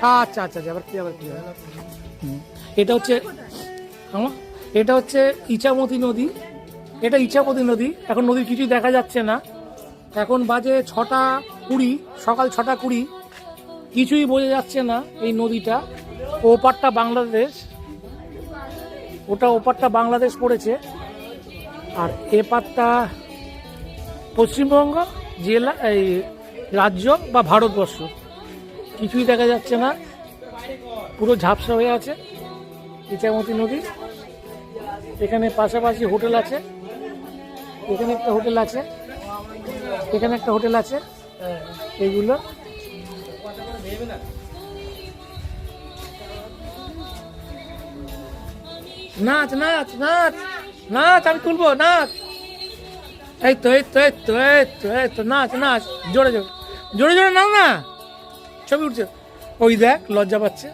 আচ্ছা আচ্ছা আচ্ছা, আবার কি এটা হচ্ছে আমার, এটা হচ্ছে ইছামতি নদী। এটা ইছামতি নদী। এখন নদীর কিছুই দেখা যাচ্ছে না। এখন বাজে 6:20, সকাল 6:20। কিছুই বোঝা যাচ্ছে না এই নদীটা। ওপারটা বাংলাদেশ, ওটা ওপারটা বাংলাদেশ পড়েছে, আর এপারটা পশ্চিমবঙ্গ জেলা, এই রাজ্য বা ভারতবর্ষ। কিছুই দেখা যাচ্ছে না, পুরো ঝাপসা হয়ে আছে ইছামতি নদী। এখানে পাশাপাশি হোটেল আছে, এখানে একটা হোটেল আছে, এখানে একটা হোটেল আছে, এইগুলো। নাচ নাচ নাচ নাচ, আমি তুলবো, নাচ। এই তো এই তো এই তো এই তো এই তো, নাচ নাচ, জোরে জোরে জোরে জোরে নাও না, ছবি উঠছে। ওই দেখ লজ্জা পাচ্ছে।